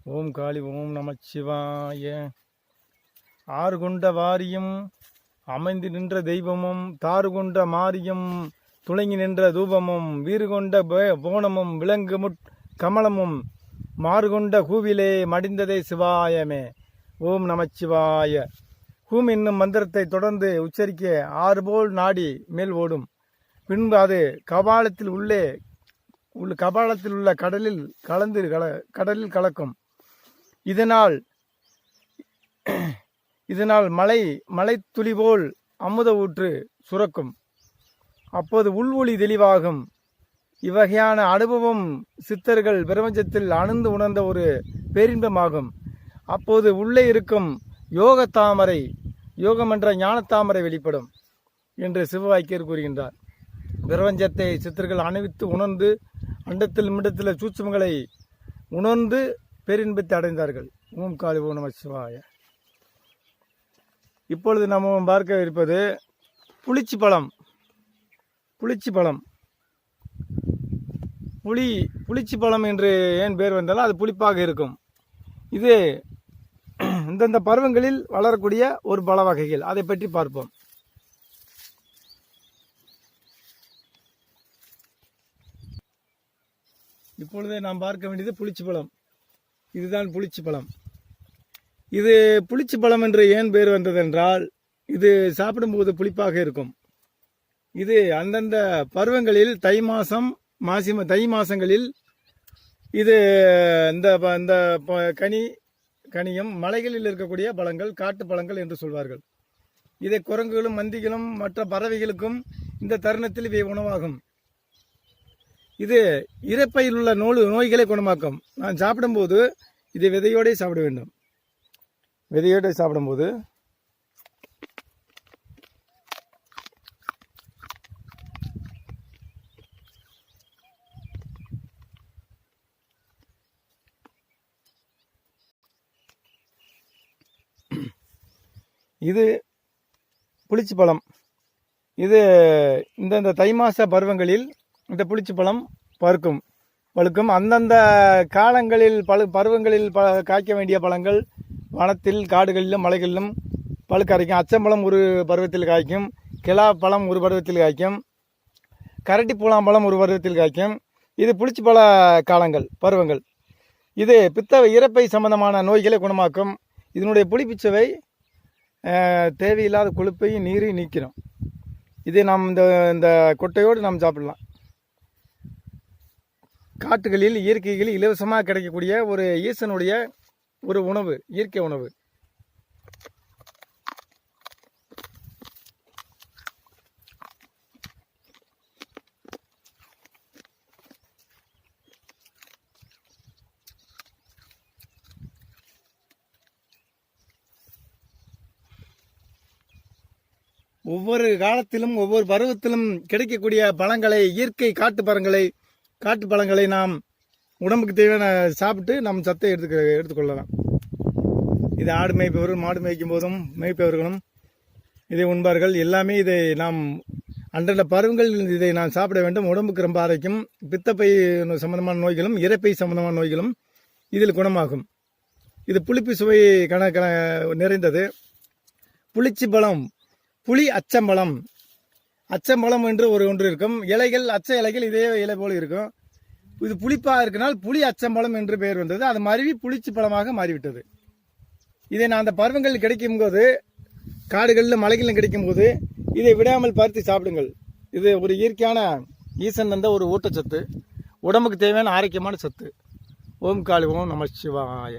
ஓம் காளி ஓம் நமச்சிவாய. ஆறு கொண்ட வாரியும் அமைந்து நின்ற தெய்வமும் தாறு கொண்ட மாரியும் துளங்கி நின்ற தூபமும் வீறு கொண்ட போனமும் விலங்குமுட் கமலமும் மாறு கொண்ட கூவிலே மடிந்ததே சிவாயமே. ஓம் நமச்சிவாய. ஹூம் என்னும் மந்திரத்தை தொடர்ந்து உச்சரிக்க ஆறு போல் நாடி மேல் ஓடும். பின்பு அது கபாலத்தில் உள்ள கடலில் கலக்கும். இதனால் மலை துளி போல் அமுத ஊற்று சுரக்கும். அப்போது உள்வொளி தெளிவாகும். இவ்வகையான அனுபவம் சித்தர்கள் பிரபஞ்சத்தில் அணுந்து உணர்ந்த ஒரு பேரின்பமாகும். அப்போது உள்ளே இருக்கும் யோகம் என்ற ஞானத்தாமரை வெளிப்படும் என்று சிவவாக்கியர் கூறுகின்றார். பிரபஞ்சத்தை சித்தர்கள் அணிவித்து உணர்ந்து அண்டத்தில் மிண்டத்தில் சூட்சுமங்களை உணர்ந்து பேரின்பத்தை அடைந்தார்கள். ஓம் காளி ஓம் நம சிவாய. இப்பொழுது நம்ம பார்க்க இருப்பது புளிச்சி பழம். புளிச்சி பழம் என்று ஏன் பேர் வந்தாலும் அது புளிப்பாக இருக்கும். இது இந்தந்த பருவங்களில் வளரக்கூடிய ஒரு பழ வகைகள். அதை பற்றி பார்ப்போம். இப்பொழுது நாம் பார்க்க வேண்டியது புளிச்சி பழம். இதுதான் புளிச்சி பழம். இது புளிச்சி பழம் என்று ஏன் பேர் வந்ததென்றால் இது சாப்பிடும்போது புளிப்பாக இருக்கும். இது அந்தந்த பருவங்களில் தை மாசங்களில் இது இந்த கனியும் மலைகளில் இருக்கக்கூடிய பழங்கள் காட்டு பழங்கள் என்று சொல்வார்கள். இதை குரங்குகளும் மந்திகளும் மற்ற பறவைகளுக்கும் இந்த தருணத்தில் இவை உணவாகும். இது இரைப்பையில் உள்ள நோய்களை குணமாக்கும். நான் சாப்பிடும்போது இதை விதையோடு சாப்பிட வேண்டும். விதையோடு சாப்பிடும்போது இது புளிச்சி பழம். இது இந்த தை மாச பருவங்களில் இந்த புளிச்சி பழம் பழுக்கும். அந்தந்த காலங்களில் பருவங்களில் காய்க்க வேண்டிய பழங்கள் வனத்தில் காடுகளிலும் மலைகளிலும் பழுக்க அரைக்கும். அச்சம்பழம் ஒரு பருவத்தில் காய்க்கும். கிளா பழம் ஒரு பருவத்தில் காய்க்கும். கரட்டி பூலாம் பழம் ஒரு பருவத்தில் காய்க்கும். இது புளிச்சி பழ பருவங்கள். இது இரைப்பை சம்பந்தமான நோய்களை குணமாக்கும். இதனுடைய புளிப்பிச்சவை தேவையில்லாத கொழுப்பையும் நீரையும் நீக்கிறோம். இதை நாம் இந்த கொட்டையோடு நாம் சாப்பிடலாம். காட்டுகளில் இயற்கைகளில் இலவசமாக கிடைக்கக்கூடிய ஒரு ஈசனுடைய ஒரு உணவு, இயற்கை உணவு. ஒவ்வொரு காலத்திலும் ஒவ்வொரு பருவத்திலும் கிடைக்கக்கூடிய பழங்களை, இயற்கை காட்டு பழங்களை நாம் உடம்புக்கு தேவையான சாப்பிட்டு நம் சத்தை எடுத்துக்கொள்ளலாம். இது ஆடு மேய்ப்பவர்கள் மாடு மேய்க்கும் போதும் மேய்ப்பவர்களும் இதை உண்பார்கள். எல்லாமே இதை நாம் அன்றந்த பருவங்களில் இதை நாம் சாப்பிட வேண்டும். உடம்புக்கு ரொம்ப ஆரோக்கியம். பித்தப்பை சம்பந்தமான நோய்களும் இரைப்பை சம்பந்தமான நோய்களும் இதில் குணமாகும். இது புளிப்பு சுவை நிறைந்தது. புளிச்சி பழம், புளி அச்சம்பழம் என்று ஒன்று இருக்கும். அச்ச இலைகள் இதே இலை போல இருக்கும். இது புளிப்பாக இருக்கனால் புளி அச்சம்பழம் என்று பெயர் வந்தது. அது மருவி புளிச்சி பழமாக மாறிவிட்டது. இதை நான் அந்த பருவங்கள் கிடைக்கும் போது, காடுகளில் மலைகளிலும் கிடைக்கும் போது இதை விடாமல் பறித்து சாப்பிடுங்கள். இது ஒரு இயற்கையான ஈசன் தந்த ஒரு ஊட்டச்சத்து, உடம்புக்கு தேவையான ஆரோக்கியமான சத்து. ஓம் காளி ஓம் நம சிவாய.